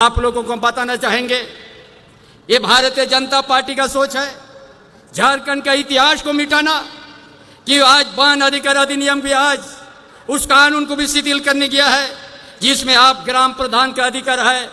आप लोगों को बताना चाहेंगे, ये भारतीय जनता पार्टी का सोच है झारखंड का इतिहास को मिटाना, कि आज वन अधिकार अधिनियम भी आज उस कानून को भी शिथिल करने गया है जिसमें आप ग्राम प्रधान का अधिकार है,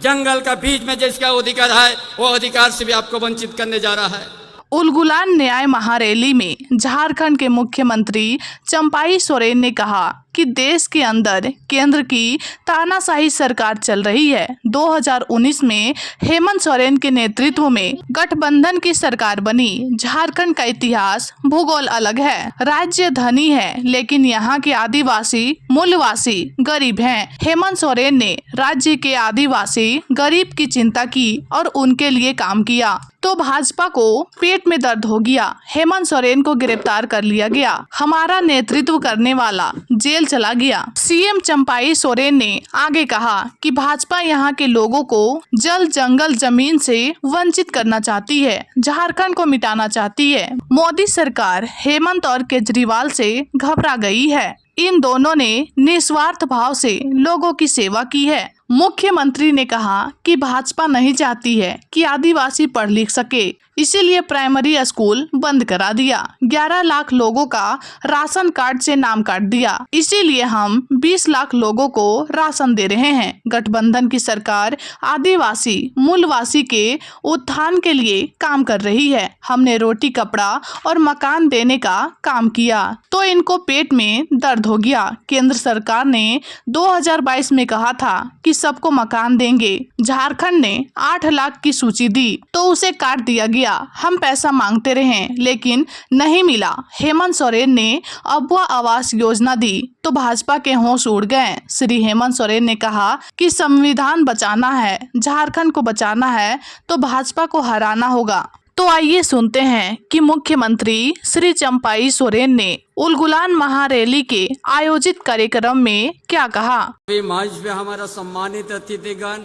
जंगल का बीच में जिसका अधिकार है, वो अधिकार से भी आपको वंचित करने जा रहा है। उलगुलान न्याय महारैली में झारखंड के मुख्यमंत्री चंपाई सोरेन ने कहा कि देश के अंदर केंद्र की तानाशाही सरकार चल रही है। 2019 में हेमंत सोरेन के नेतृत्व में गठबंधन की सरकार बनी। झारखंड का इतिहास भूगोल अलग है। राज्य धनी है लेकिन यहाँ के आदिवासी मूलवासी गरीब हैं। हेमंत सोरेन ने राज्य के आदिवासी गरीब की चिंता की और उनके लिए काम किया तो भाजपा को पेट में दर्द हो गया। हेमंत सोरेन को गिरफ्तार कर लिया गया। हमारा नेतृत्व करने वाला जेल चला गया। सीएम चंपाई सोरेन ने आगे कहा कि भाजपा यहाँ के लोगों को जल जंगल जमीन से वंचित करना चाहती है, झारखंड को मिटाना चाहती है। मोदी सरकार हेमंत और केजरीवाल से घबरा गई है। इन दोनों ने निस्वार्थ भाव से लोगों की सेवा की है। मुख्यमंत्री ने कहा कि भाजपा नहीं चाहती है कि आदिवासी पढ़ लिख सके, इसीलिए प्राइमरी स्कूल बंद करा दिया। 11 लाख लोगों का राशन कार्ड से नाम काट दिया, इसीलिए हम 20 लाख लोगों को राशन दे रहे हैं। गठबंधन की सरकार आदिवासी मूलवासी के उत्थान के लिए काम कर रही है। हमने रोटी कपड़ा और मकान देने का काम किया तो इनको पेट में दर्द हो गया। केंद्र सरकार ने 2022 में कहा था कि सबको मकान देंगे। झारखंड ने 8 लाख की सूची दी तो उसे काट दिया गया। हम पैसा मांगते रहे लेकिन नहीं मिला। हेमंत सोरेन ने अबुआ आवास योजना दी तो भाजपा के होश उड़ गए। श्री हेमंत सोरेन ने कहा कि संविधान बचाना है, झारखंड को बचाना है तो भाजपा को हराना होगा। तो आइए सुनते हैं कि मुख्यमंत्री श्री चंपाई सोरेन ने उलगुलान महारैली के आयोजित कार्यक्रम में क्या कहा। मंच पे हमारा सम्मानित अतिथिगण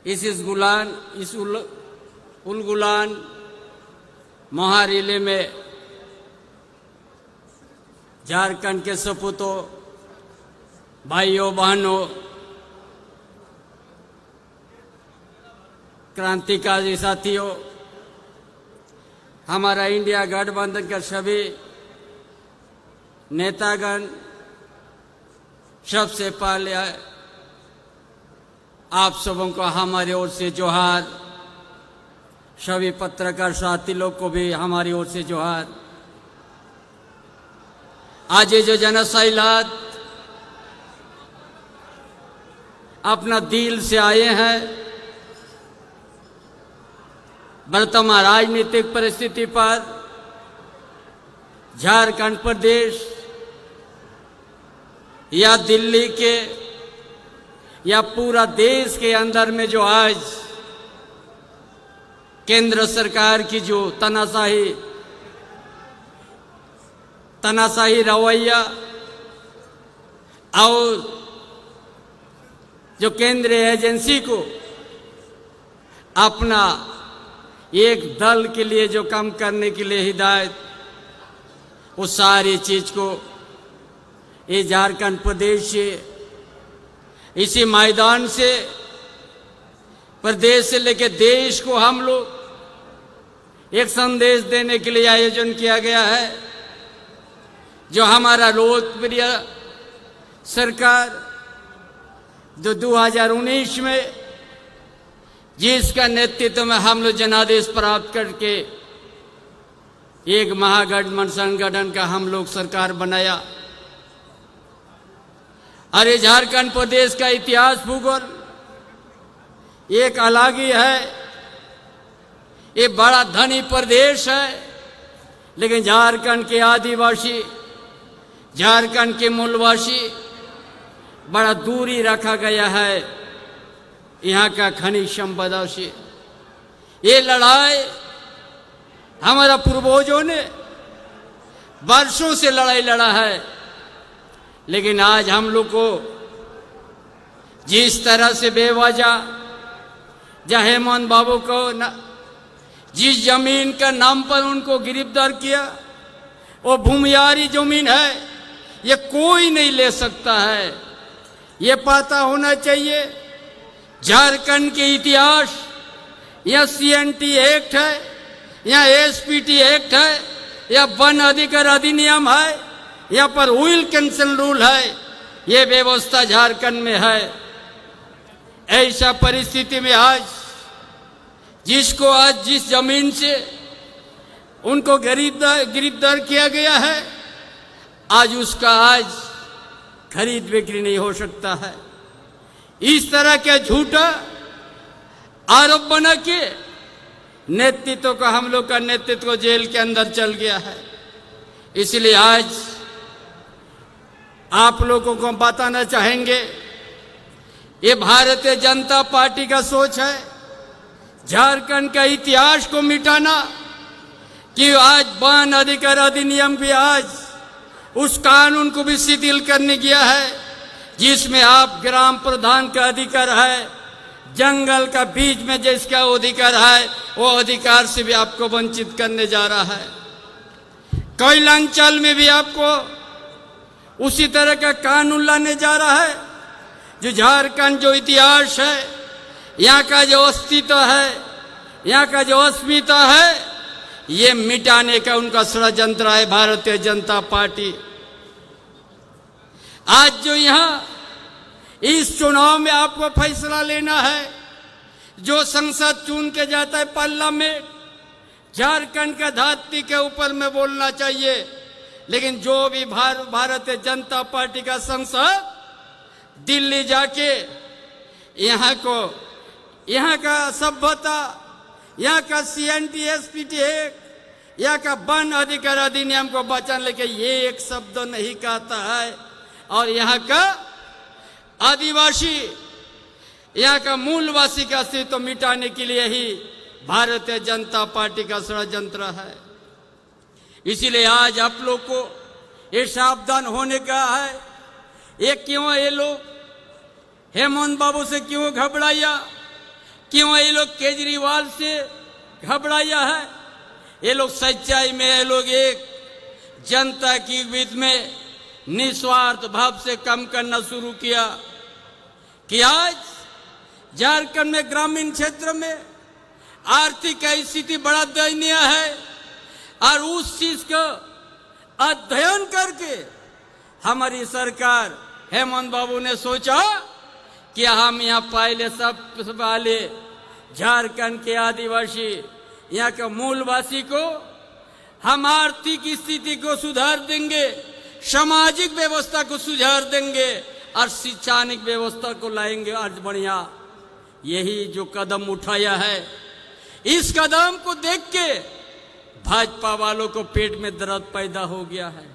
इस उलगुलान महारैली में झारखंड के सपूतों, भाइयों बहनों, क्रांतिकारी साथियों, हमारा इंडिया गठबंधन के सभी नेतागण, सबसे पहले आप सबों को हमारी ओर से जोहार। सभी पत्रकार साथी लोग को भी हमारी ओर से जोहार। आज ये जो जनसैलाब अपना दिल से आए हैं, वर्तमान राजनीतिक परिस्थिति पर, झारखंड प्रदेश या दिल्ली के या पूरा देश के अंदर में जो आज केंद्र सरकार की जो तनाशाही रवैया और जो केंद्रीय एजेंसी को अपना एक दल के लिए जो काम करने के लिए हिदायत, वो सारी चीज को ये झारखंड प्रदेश से, इसी मैदान से, प्रदेश से लेकर देश को हम लोग एक संदेश देने के लिए आयोजन किया गया है। जो हमारा लोकप्रिय सरकार जो 2019 में जिसका नेतृत्व में हम लोग जनादेश प्राप्त करके एक महागठबंधन संगठन का हम लोग सरकार बनाया। अरे झारखंड प्रदेश का इतिहास भूगोल एक अलग ही है। ये बड़ा धनी प्रदेश है, लेकिन झारखंड के आदिवासी, झारखंड के मूलवासी बड़ा दूरी रखा गया है यहाँ का खनिज संपदा से। ये लड़ाई हमारा पूर्वजों ने वर्षों से लड़ाई लड़ा है, लेकिन आज हम लोग को जिस तरह से बेवजह जहाँ हेमंत बाबू को जिस जमीन का नाम पर उनको गिरफ्तार किया, वो भूमियारी जमीन है, ये कोई नहीं ले सकता है। ये पता होना चाहिए झारखंड के इतिहास, या CNT एक्ट है, या SPT एक्ट है, या वन अधिकार अधिनियम है, या पर व्हील कैंसल रूल है, ये व्यवस्था झारखंड में है। ऐसा परिस्थिति में आज जिसको आज जिस जमीन से उनको गिरफ्तार किया गया है, आज उसका आज खरीद बिक्री नहीं हो सकता है। इस तरह के झूठा आरोप बना के नेतृत्व का, हम लोग का नेतृत्व जेल के अंदर चल गया है। इसलिए आज आप लोगों को बताना चाहेंगे, ये भारतीय जनता पार्टी का सोच है झारखंड का इतिहास को मिटाना, कि आज वन अधिकार अधिनियम भी आज उस कानून को भी शिथिल करने गया है, जिसमें आप ग्राम प्रधान का अधिकार है, जंगल का बीच में जिसका अधिकार है, वो अधिकार से भी आपको वंचित करने जा रहा है। कोयलांचल में भी आपको उसी तरह का कानून लाने जा रहा है, जो झारखंड जो इतिहास है, यहाँ का जो अस्तित्व है, यहाँ का जो अस्मिता है, ये मिटाने का उनका षड्यंत्र है भारतीय जनता पार्टी। आज जो यहाँ इस चुनाव में आपको फैसला लेना है, जो संसद चुन के जाता है पार्लियामेंट, झारखंड का धरती के ऊपर में बोलना चाहिए, लेकिन जो भी भारतीय जनता पार्टी का संसद दिल्ली जाके यहाँ का सभ्यता, यहाँ का CNT SPT एक्ट, यहाँ का वन अधिकार अधिनियम को बचाने लेके ये एक शब्द नहीं कहता है। और यहाँ का आदिवासी, यहाँ का मूलवासी का अस्तित्व मिटाने के लिए ही भारतीय जनता पार्टी का षड्यंत्र है। इसीलिए आज आप लोग को ये सावधान होने का है। ये क्यों ये लोग हेमंत बाबू से क्यों घबराया, क्यों ये लोग केजरीवाल से घबराया है? ये लोग सच्चाई में, ये लोग एक जनता की बीच में निस्वार्थ भाव से काम करना शुरू किया कि आज झारखंड में ग्रामीण क्षेत्र में आर्थिक स्थिति बड़ा दयनीय है, और उस चीज को अध्ययन करके हमारी सरकार हेमंत बाबू ने सोचा कि हम यहाँ पहले सब वाले झारखंड के आदिवासी, यहाँ के मूलवासी को हम आर्थिक स्थिति को सुधार देंगे, सामाजिक व्यवस्था को सुधार देंगे, और शैक्षणिक व्यवस्था को लाएंगे आज बढ़िया। यही जो कदम उठाया है, इस कदम को देख के भाजपा वालों को पेट में दर्द पैदा हो गया है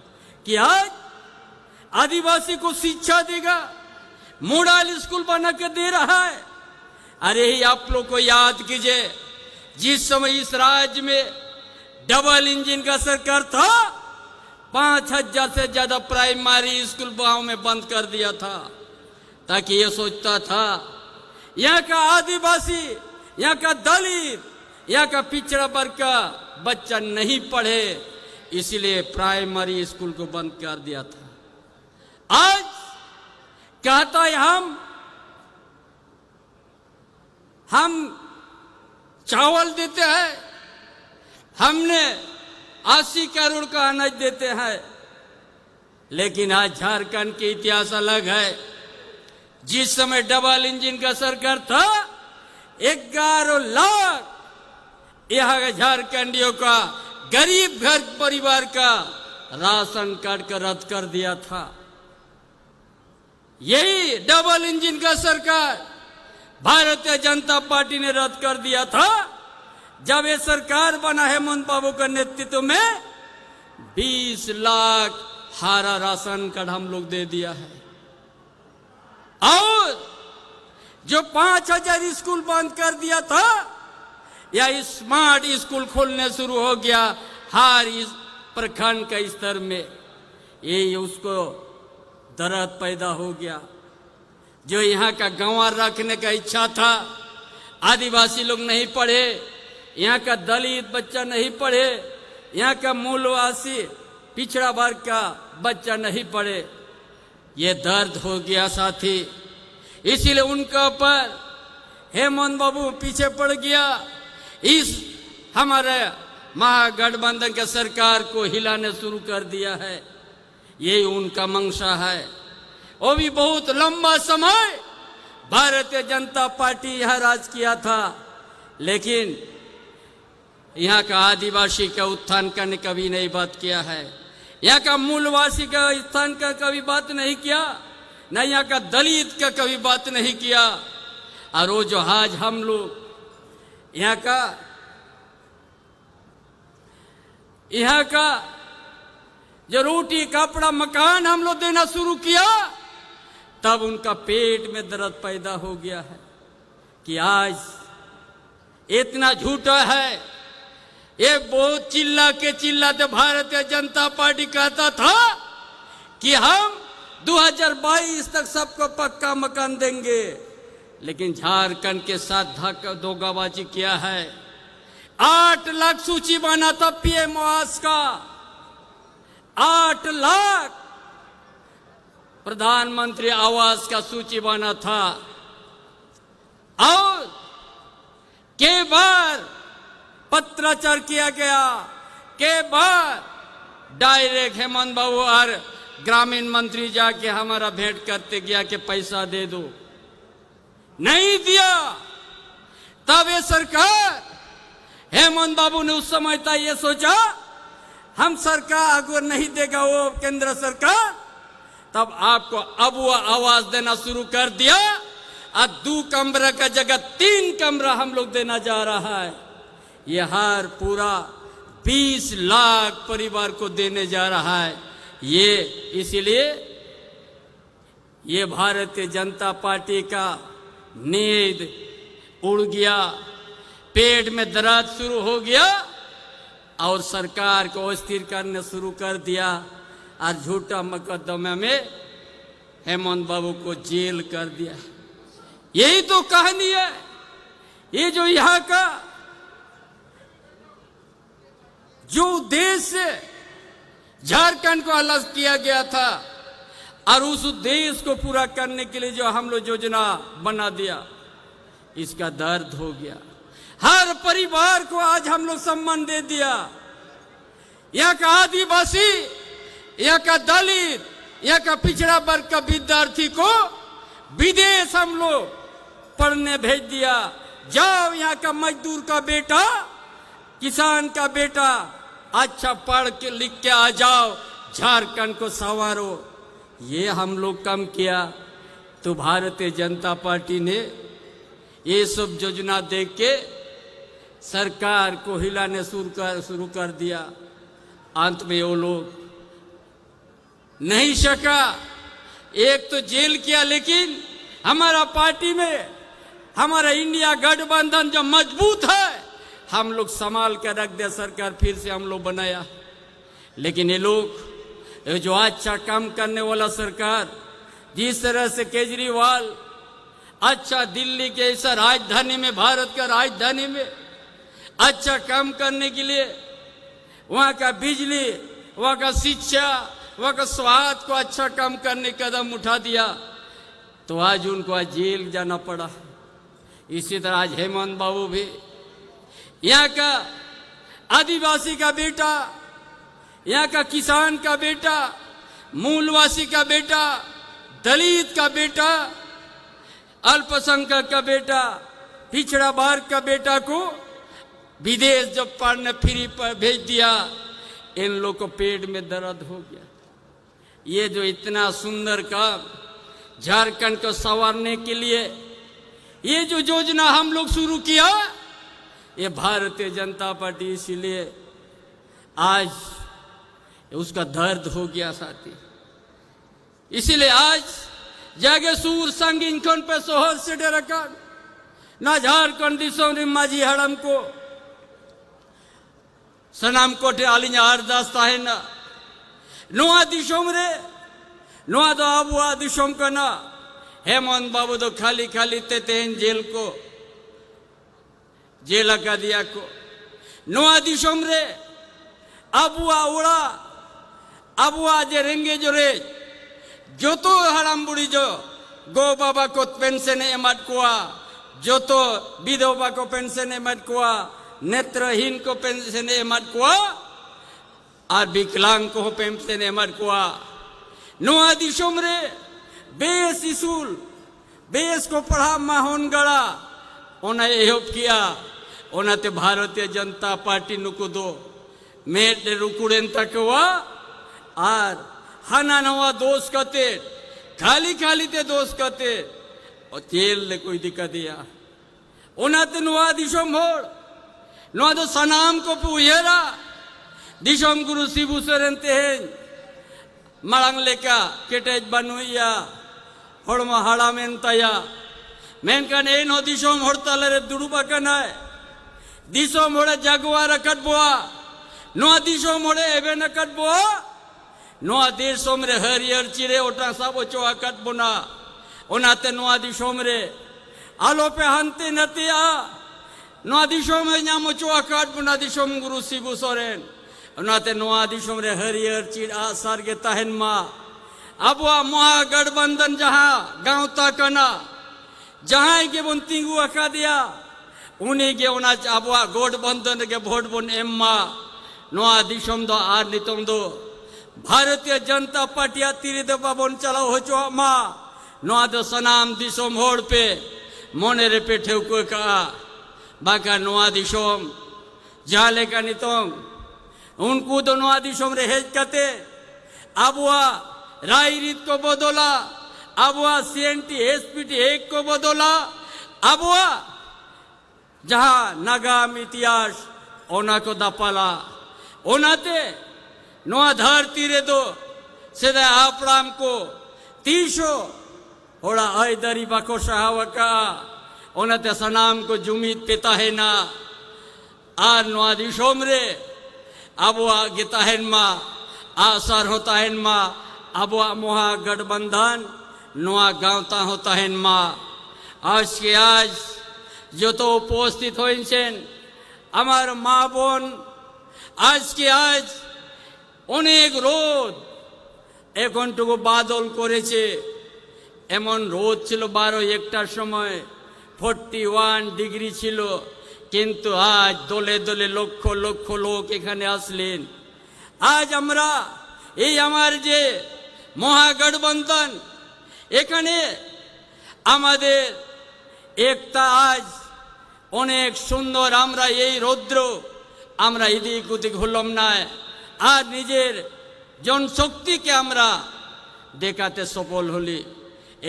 कि आज आदिवासी को शिक्षा देगा, मॉडल स्कूल बना के दे रहा है। अरे ही आप लोग को याद कीजिए, जिस समय इस राज्य में डबल इंजन का सरकार था, 5000 से ज्यादा प्राइमरी स्कूल गांव में बंद कर दिया था, ताकि ये सोचता था यहाँ का आदिवासी, यहाँ का दलित, यहाँ का पिछड़ा वर्ग का बच्चा नहीं पढ़े, इसलिए प्राइमरी स्कूल को बंद कर दिया था। आज कहता है हम चावल देते हैं, हमने 80 करोड़ का अनाज देते हैं, लेकिन आज झारखंड के इतिहास अलग है। जिस समय डबल इंजन का सरकार था, 11 लाख यहाँ के झारखंडियों का, गरीब घर परिवार का राशन कार्ड का रद्द कर दिया था। यही डबल इंजन का सरकार भारतीय जनता पार्टी ने रद्द कर दिया था। जब ये सरकार बना हेमंत बाबू का नेतृत्व में 20 लाख हरा राशन कार्ड हम लोग दे दिया है, और जो 5000 स्कूल बंद कर दिया था, या स्मार्ट स्कूल खोलने शुरू हो गया हर इस प्रखंड के स्तर में। ये उसको दर्द पैदा हो गया। जो यहाँ का गांव रखने का इच्छा था, आदिवासी लोग नहीं पढ़े, यहाँ का दलित बच्चा नहीं पढ़े, यहाँ का मूलवासी पिछड़ा वर्ग का बच्चा नहीं पढ़े, ये दर्द हो गया साथी। इसीलिए उनके ऊपर हेमंत बाबू पीछे पड़ गया। इस हमारे महागठबंधन के सरकार को हिलाने शुरू कर दिया है। यही उनका मंशा है। वो भी बहुत लंबा समय भारतीय जनता पार्टी यह राज किया था, लेकिन यहाँ का आदिवासी का उत्थान का ने कभी नहीं बात किया है। यहाँ का मूलवासी का उत्थान का कभी बात नहीं किया, न यहाँ का दलित का कभी बात नहीं किया। और वो जो आज हम लोग यहाँ का जो रोटी कपड़ा मकान हम लोग देना शुरू किया, तब उनका पेट में दर्द पैदा हो गया है कि आज इतना झूठा है। ये बहुत चिल्लाते भारतीय जनता पार्टी कहता था कि हम 2022 तक सबको पक्का मकान देंगे, लेकिन झारखंड के साथ धोखाबाजी किया है। 8 लाख सूची बना था पीएम आवास का, 8 लाख प्रधानमंत्री आवास का सूची बना था। और के बार पत्राचार किया गया, के बार डायरेक्ट हेमंत बाबू और ग्रामीण मंत्री जाके हमारा भेंट करते गया कि पैसा दे दो, नहीं दिया। तब ये सरकार हेमंत बाबू ने उस समय था ये सोचा हम सरकार अगर नहीं देगा वो केंद्र सरकार, तब आपको अबुआ आवास देना शुरू कर दिया। अब 2 कमरा का जगह 3 कमरा हम लोग देना जा रहा है। ये हर पूरा 20 लाख परिवार को देने जा रहा है। ये इसलिए ये भारतीय जनता पार्टी का नींद उड़ गया, पेट में दर्द शुरू हो गया और सरकार को अस्थिर करने शुरू कर दिया। और झूठा मुकदमे में हेमंत बाबू को जेल कर दिया। यही तो कहानी है। ये जो यहाँ का जो उद्देश्य झारखंड को अलग किया गया था और उस उद्देश्य को पूरा करने के लिए जो हम लोग योजना बना दिया, इसका दर्द हो गया। हर परिवार को आज हम लोग सम्मान दे दिया। यहाँ का आदिवासी, यहाँ का दलित, यहाँ का पिछड़ा वर्ग का विद्यार्थी को विदेश हम लोग पढ़ने भेज दिया। जाओ यहाँ का मजदूर का बेटा, किसान का बेटा अच्छा पढ़ के लिख के आ जाओ, झारखंड को संवारो। ये हम लोग कम किया तो भारतीय जनता पार्टी ने ये सब योजना देख के सरकार को हिलाने शुरू कर दिया। अंत में वो लोग नहीं सका, एक तो जेल किया, लेकिन हमारा पार्टी में हमारा इंडिया गठबंधन जो मजबूत है हम लोग संभाल कर रख दिया। सरकार फिर से हम लोग बनाया। लेकिन ये लोग जो अच्छा काम करने वाला सरकार, जिस तरह से केजरीवाल अच्छा दिल्ली के ऐसा राजधानी में, भारत का राजधानी में अच्छा काम करने के लिए वहाँ का बिजली, वहाँ का शिक्षा, वहाँ का स्वास्थ्य को अच्छा काम करने कदम उठा दिया, तो आज उनको आज जेल जाना पड़ा। इसी तरह आज हेमंत बाबू भी यहाँ का आदिवासी का बेटा, यहाँ का किसान का बेटा, मूलवासी का बेटा, दलित का बेटा, अल्पसंख्यक का बेटा, पिछड़ा वर्ग का बेटा को विदेश जब पढ़ने फ्री पर भेज दिया, इन लोग को पेट में दर्द हो गया। ये जो इतना सुंदर काम झारखंड को संवारने के लिए ये जो योजना हम लोग शुरू किया, ये भारतीय जनता पार्टी इसीलिए आज उसका दर्द हो गया साथी। इसीलिए आज जागे सूर संग इंखन पे सोहर से डरकर ना झारखंड दिसों माझी हड़म को सनाम कोटे आलिया अरदास ताहे ना नोआ दिशोम रे नोआ दो आबुआ दिशोम का ना हेमंत बाबू तो खाली खाली तेन जेल को जेल का दिया को नोआ दिशोम रे अबुआ उड़ा अबुआ जे रेंगे जो रे joto haram buri jo go baba ko pension emat kuwa, joto bidhoba ko pension emat kuwa, netrahin ko pension emat kuwa, ar biklang ko pension emat kuwa. Noa dishom re bes isul bes ko padha mahon gala ona ehop kiya, onate Bharatiya Janata Party nuku do med rukuren takwa ar hana nawa dos kate खाली खाली ते दोष करते और तेल ले कोई दिक्कत दिया उन्हें नुआ दिशम होड़ नुआ तो सनाम को पुहेरा दिशम गुरु शिबू सरनते हैं मरंग लेका केटेज बनुया होड़मा हाड़ा मेंताया मेंकन ए नो दिशम होड़ता लरे दुरुबा कना है दिशम होड़े जगवार कट बोआ नुआ दिशम होड़े एबे न cut boa Noa disom re harier chire otan sabo choa kat buna onate noa disom re alo pe hante natia noa disom re nyamo choa kat buna disom guru Shibu Soren onate noa disom re harier chir asar ge tahen ma abwa moha gadbandhan jaha gaon ta kana jaha ge bon tingu aka dia uni ge ona abwa gadbandhan ge vote bon emma noa disom do ar nitom do Bharatiya Janata party तीरिद पाबन चलाओ हो चो मा नोआ दो सनाम दिसोम होड़ पे मोने रे पे ठेव को का बाका नोआ दिसोम जाले का नितोंग उनको दो नोआ दिसोम रे हेज कते अबुआ रायरीत को बदला अबुआ सीएनटी एसपीटी एक को बदला अबुआ जहां नागाम इतिहास ओना को दपाला ओनाते नोआ धरती रे दो सेदा आपराम को तीसो होड़ा आयदरी बाको सहावका ओनते सनाम को जुमीत पेता है ना आर नोआ दिशोम रे अबुआ गिता है मा आसार होता है मा अबुआ मोहा गठबंधन नोआ गांवता होता है मा आज के आज जो तो उपस्थित हो इनसेन अमर माँ बोन आज के आज অনেক রোদ এখনটুকু বাদল করেছে এমন রোদ ছিল 12-1টার সময় 41 ডিগ্রি ছিল কিন্তু আজ দলে দলে লক্ষ লক্ষ লোক এখানে আসলেন আজ আমরা এই আমার যে মহাগঠবন্ধন এখানে আমাদের একটা আজ অনেক সুন্দর আমরা এই রৌদ্র আমরা এদিক ওদিক হলাম না আর নিজের জনশক্তিকে আমরা দেখাতে সফল হলি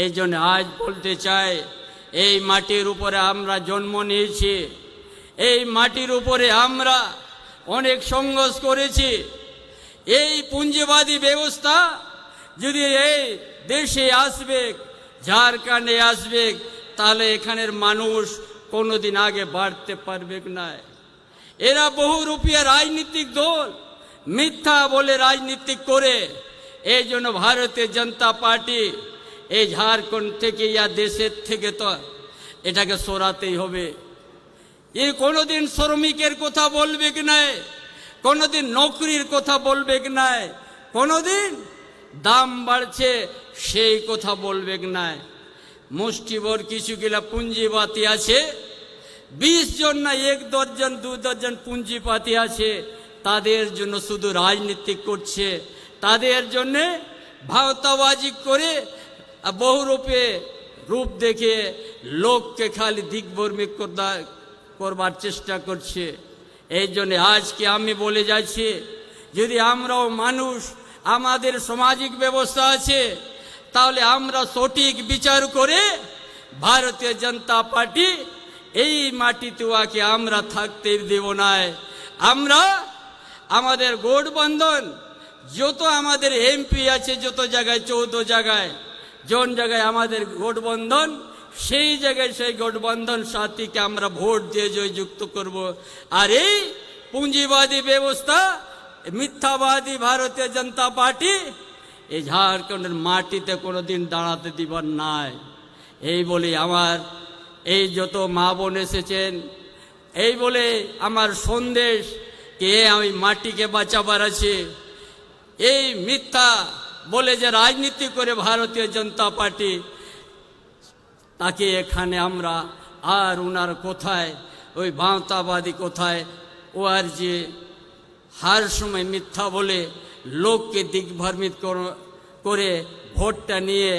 এই জন্য আজ বলতে চাই এই মাটির উপরে আমরা জন্ম নিয়েছি এই মাটির উপরে আমরা অনেক সংঘর্ষ করেছি এই পুঞ্জিবাদী ব্যবস্থা যদি এই দেশে আসবে ঝাড়খণ্ডে আসবে তাহলে এখানের মানুষ কোনোদিন আগে বাড়তে পারবে না এরা বহুরূপীয় রাজনৈতিক দল মিথ্যা বলে রাজনীতি করে এই জন্য ভারতীয় জনতা পার্টি এই ঝাড়খণ্ড থেকে ইয়া দেশের থেকে তো এটাকে সরাতেই হবে এই কোনোদিন শ্রমিকের কথা বলবে কি না কোনোদিন নৌকরির কথা বলবে কি না কোনোদিন দাম বাড়ছে সেই কথা বলবে কি না মুষ্টিভর কিছু গিলা পুঞ্জিপাতি আছে 20 জন না 1 দর্জন 2 দর্জন পুঞ্জিপাতি আছে তাদের জন্য শুধু রাজনীতি করছে তাদের জন্য ভাওতাবাজি করে বহুরূপে রূপ দেখে লোককে খালি দিকভ্রমিক করবার চেষ্টা করছে এই জন্য আজকে আমি বলে যাচ্ছি যদি আমরাও মানুষ আমাদের সামাজিক ব্যবস্থা আছে তাহলে আমরা সঠিক বিচার করে ভারতীয় জনতা পার্টি এই মাটিতে ওকে আমরা থাকতে দেব না আমরা আমাদের গঠবন্ধন যত আমাদের এমপি আছে যত জায়গায় 14 জায়গায় জন জায়গায় আমাদের গঠবন্ধন সেই জায়গায় সেই গঠবন্ধন সাথীকে আমরা ভোট দিয়ে জয়যুক্ত করব আর এই পুঞ্জিবাদী ব্যবস্থা মিথ্যাবাদী ভারতীয় জনতা পার্টি এই ঝাড়খণ্ডের মাটিতে কোনোদিন দাঁড়াতে দিবার নাই এই বলে আমার এই যত মা বোন এসেছেন এই বলে আমার সন্দেশ কে আমি মাটিকে বাঁচাবার আছে এই মিথ্যা বলে যে রাজনীতি করে ভারতীয় জনতা পার্টি, তাকে এখানে আমরা আর উনার কোথায় ওই ভাঁওতাবাদী কোথায় ও আর যে হার সময় মিথ্যা বলে লোককে দিগ্ভ্রমিত করে ভোটটা নিয়ে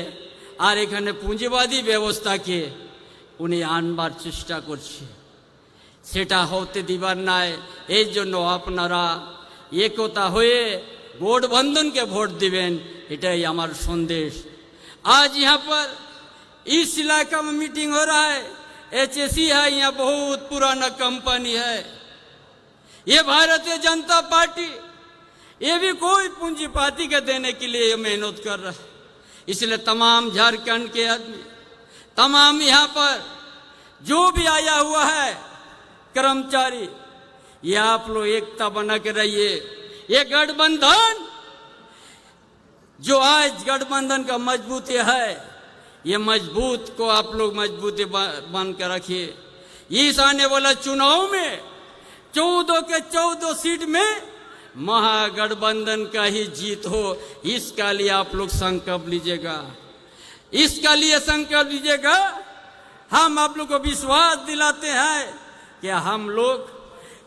আর এখানে পুঁজিবাদী ব্যবস্থাকে উনি আনবার চেষ্টা করছে, সেটা হতে দিবার নাই। এই জন্য আপনারা একতা হয়ে गठबंधन के वोट दिवें, इटाई हमार संदेश। आज यहाँ पर इस इलाका में मीटिंग हो रहा है, HSE है, यहाँ बहुत पुराना कंपनी है। ये भारतीय जनता पार्टी, ये भी कोई पूंजीपाती के देने के लिए मेहनत कर रहा है। इसलिए तमाम झारखंड के आदमी, तमाम यहाँ पर जो भी आया हुआ है कर्मचारी, ये आप लोग एकता बना के रहिए। ये गठबंधन जो आज गठबंधन का मजबूती है, ये मजबूत को आप लोग मजबूती बन कर रखिए। इस आने वाला चुनाव में 14 के 14 सीट में महागठबंधन का ही जीत हो, इसका लिए आप लोग संकल्प लीजिएगा, इसका लिए संकल्प लीजिएगा। हम आप लोग को विश्वास दिलाते हैं कि हम लोग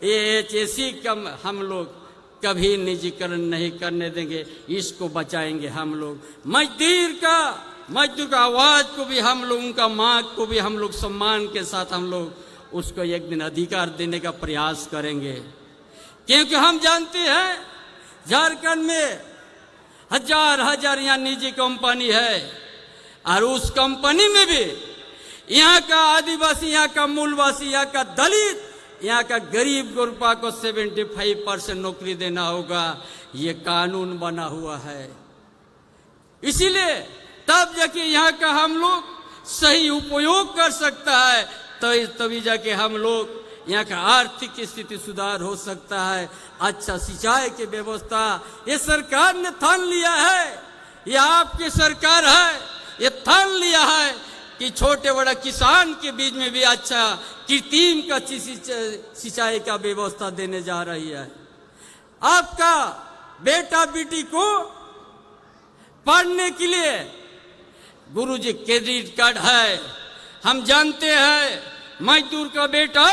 ये HSE का हम लोग कभी निजीकरण नहीं करने देंगे, इसको बचाएंगे हम लोग। मजदूर का आवाज को भी हम लोग, उनका मांग को भी हम लोग सम्मान के साथ हम लोग उसको एक दिन अधिकार देने का प्रयास करेंगे, क्योंकि हम जानते हैं झारखंड में हजार हजार यहाँ निजी कंपनी है, और उस कंपनी में भी यहाँ का आदिवासी, यहाँ का मूलवासी, यहाँ का दलित, यहाँ का गरीब गुरबा को 75% नौकरी देना होगा। ये कानून बना हुआ है, इसीलिए तब जाके यहाँ का हम लोग सही उपयोग कर सकता है, तभी जाके हम लोग यहाँ का आर्थिक स्थिति सुधार हो सकता है। अच्छा सिंचाई की व्यवस्था ये सरकार ने ठान लिया है, ये आपकी सरकार है, ये ठान लिया है कि छोटे बड़ा किसान के बीच में भी अच्छा कृत्रिम का सिंचाई का व्यवस्था देने जा रही है। आपका बेटा बेटी को पढ़ने के लिए गुरुजी क्रेडिट कार्ड है। हम जानते हैं मजदूर का बेटा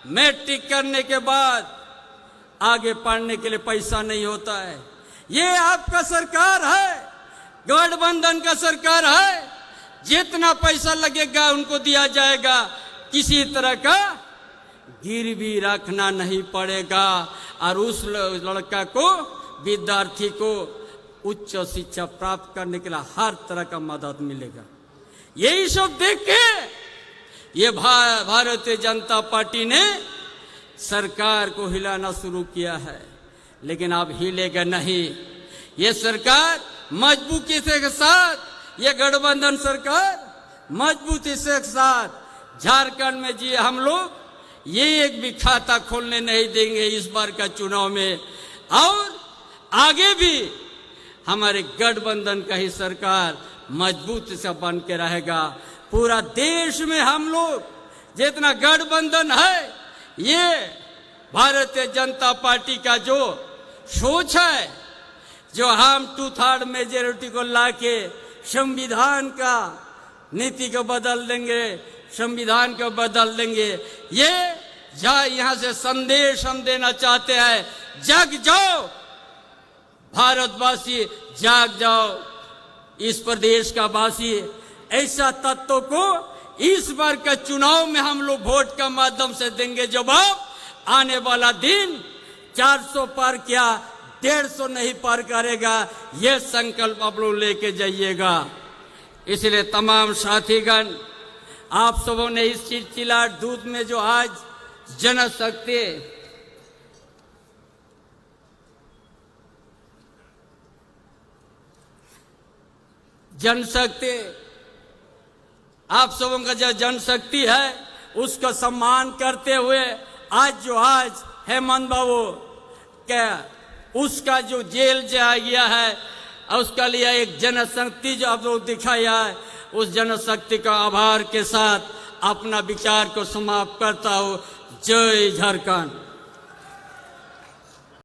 मैट्रिक करने के बाद आगे पढ़ने के लिए पैसा नहीं होता है। ये आपका सरकार है, गठबंधन का सरकार है, जितना पैसा लगेगा उनको दिया जाएगा, किसी तरह का गिरवी रखना नहीं पड़ेगा, और उस लड़का को, विद्यार्थी को उच्च शिक्षा प्राप्त करने के लिए हर तरह का मदद मिलेगा। यही सब देख के ये भारतीय जनता पार्टी ने सरकार को हिलाना शुरू किया है, लेकिन अब हिलेगा नहीं। ये सरकार मजबूती के साथ, ये गठबंधन सरकार मजबूती से साथ झारखंड में जी हम लोग ये एक भी खाता खोलने नहीं देंगे इस बार का चुनाव में, और आगे भी हमारे गठबंधन का ही सरकार मजबूत से बन के रहेगा। पूरा देश में हम लोग जितना गठबंधन है, ये भारतीय जनता पार्टी का जो सोच है, जो हम 2/3 मेजोरिटी को लाके संविधान का नीति को बदल देंगे, संविधान को बदल देंगे, ये यहाँ से संदेश हम देना चाहते हैं, जग जाओ भारतवासी, जाग जाओ इस प्रदेश का वासी। ऐसा तत्व को इस बार का चुनाव में हम लोग वोट का माध्यम से देंगे जवाब। आने वाला दिन 400 पार किया, 150 नहीं पार करेगा, ये संकल्प आप लोग लेके जाइएगा। इसलिए तमाम साथीगण, आप सबों ने इस चिलचिलाहट दूध में जो आज जनशक्ति आप सबों का जो जनशक्ति है उसका सम्मान करते हुए आज हेमंत बाबू क्या उसका जो जेल जा गया है, उसका लिए एक जनशक्ति जो आप लोग दिखाया है, उस जनशक्ति का आभार के साथ अपना विचार को समाप्त करता हूँ। जय झारखंड।